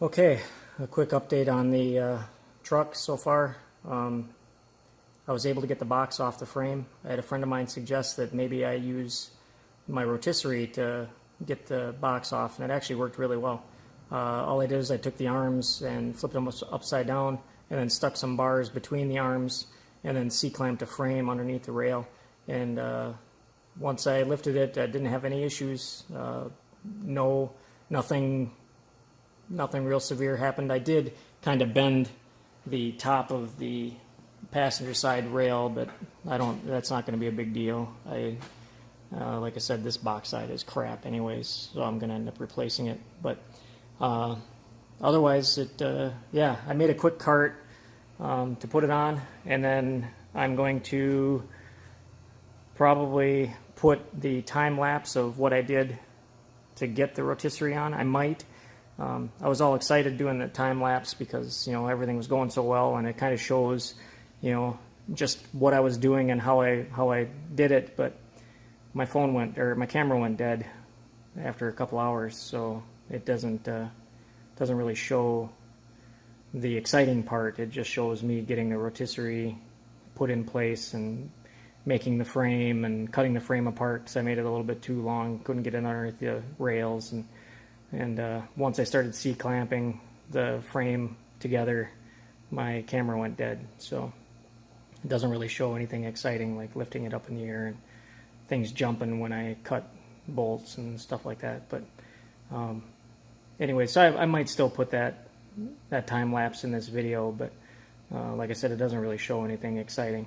Okay, a quick update on the truck so far. I was able to get the box off the frame. I had a friend of mine suggest that maybe I use my rotisserie to get the box off, and it actually worked really well. All I did is I took the arms and flipped them upside down and then stuck some bars between the arms and then C-clamped a frame underneath the rail. And once I lifted it, I didn't have any issues. Nothing real severe happened. I did kind of bend the top of the passenger side rail, but that's not going to be a big deal. Like I said, this box side is crap anyways, so I'm going to end up replacing it. But otherwise, yeah, I made a quick cart to put it on, and then I'm going to probably put the time lapse of what I did to get the rotisserie on. I might. I was all excited doing the time lapse because everything was going so well, and it kind of shows just what I was doing and how I did it. But my camera went dead after a couple hours, so it doesn't really show the exciting part. It just shows me getting the rotisserie put in place and making the frame and cutting the frame apart because I made it a little bit too long, couldn't get it underneath the rails, and once I started C-clamping the frame together, my camera went dead. So it doesn't really show anything exciting like lifting it up in the air and things jumping when I cut bolts and stuff like that. But anyway, so I might still put that time lapse in this video, but like I said, it doesn't really show anything exciting.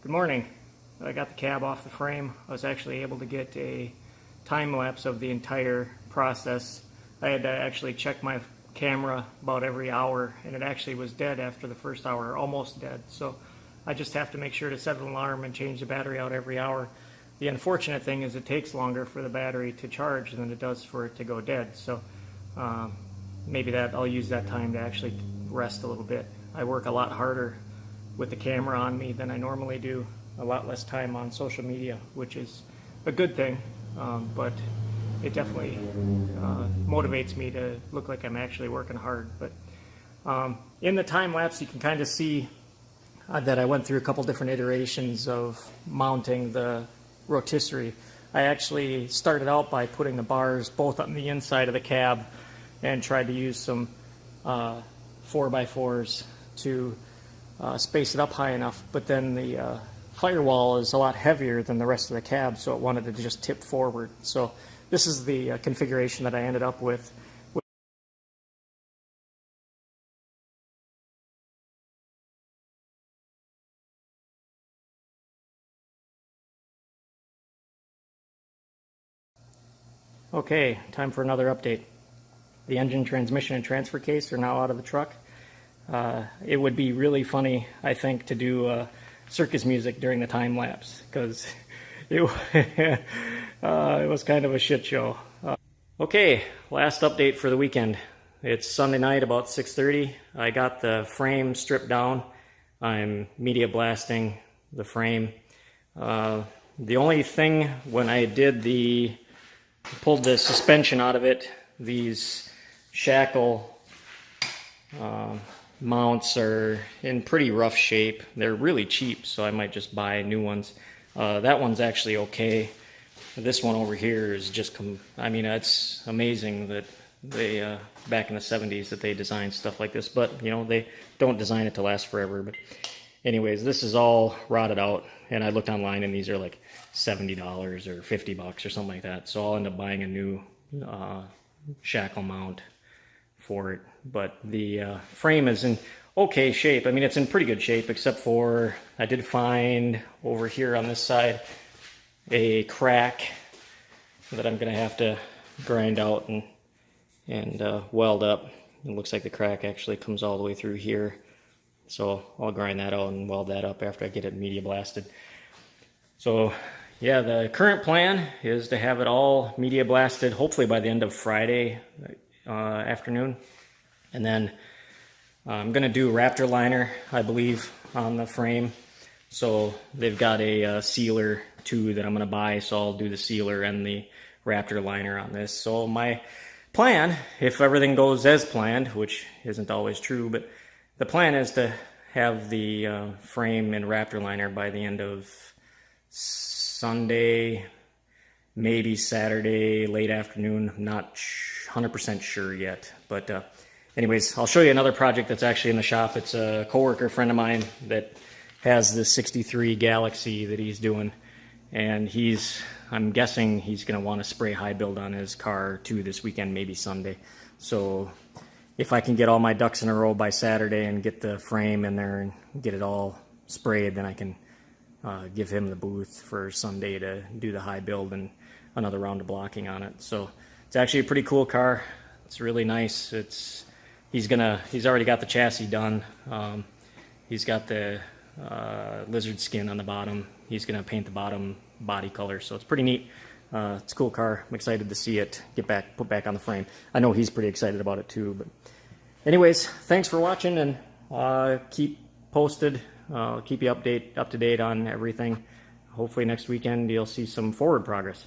Good morning. I got the cab off the frame. I was actually able to get a time lapse of the entire process. I had to actually check my camera about every hour, and it actually was dead after the first hour, almost dead. So I just have to make sure to set an alarm and change the battery out every hour. The unfortunate thing is it takes longer for the battery to charge than it does for it to go dead. So maybe I'll use that time to actually rest a little bit. I work a lot harder with the camera on me than I normally do, a lot less time on social media, which is a good thing, but it definitely motivates me to look like I'm actually working hard. But in the time lapse, you can kind of see that I went through a couple different iterations of mounting the rotisserie. I actually started out by putting the bars both on the inside of the cab and tried to use some 4x4s to space it up high enough, but then the firewall is a lot heavier than the rest of the cab, so it wanted to just tip forward. So this is the configuration that I ended up with. Okay, time for another update. The engine, transmission, and transfer case are now out of the truck. It would be really funny, I think, to do circus music during the time lapse, because it was kind of a shit show. Okay, last update for the weekend. It's Sunday night about 6:30. I got the frame stripped down. I'm media blasting the frame. The only thing when I pulled the suspension out of it, these shackle mounts are in pretty rough shape. They're really cheap, so I might just buy new ones. That one's actually okay. This one over here is just, I mean, it's amazing that they, back in the 70s, that they designed stuff like this, but, they don't design it to last forever. But anyways, this is all rotted out, and I looked online, and these are like $70 or $50 or something like that, so I'll end up buying a new shackle mount for it. But the frame is in okay shape. I mean, it's in pretty good shape, except for I did find over here on this side a crack that I'm going to have to grind out and weld up. It looks like the crack actually comes all the way through here, so I'll grind that out and weld that up after I get it media blasted. So yeah, the current plan is to have it all media blasted hopefully by the end of Friday afternoon. And then I'm going to do Raptor liner, I believe, on the frame. So they've got a sealer too that I'm going to buy, so I'll do the sealer and the Raptor liner on this. So my plan, if everything goes as planned, which isn't always true, but the plan is to have the frame and Raptor liner by the end of Sunday, maybe Saturday, late afternoon. I'm not 100% sure yet, but anyways, I'll show you another project that's actually in the shop. It's a coworker friend of mine that has this 63 Galaxy that he's doing, and I'm guessing he's going to want to spray high build on his car too this weekend, maybe Sunday. So if I can get all my ducks in a row by Saturday and get the frame in there and get it all sprayed, then I can give him the booth for Sunday to do the high build and another round of blocking on it. So it's actually a pretty cool car. It's really nice. He's already got the chassis done. He's got the lizard skin on the bottom. He's gonna paint the bottom body color, so it's pretty neat. It's a cool car. I'm excited to see it put back on the frame. I know he's pretty excited about it too. But anyways, thanks for watching, and keep posted. I'll keep you up to date on everything. Hopefully next weekend you'll see some forward progress.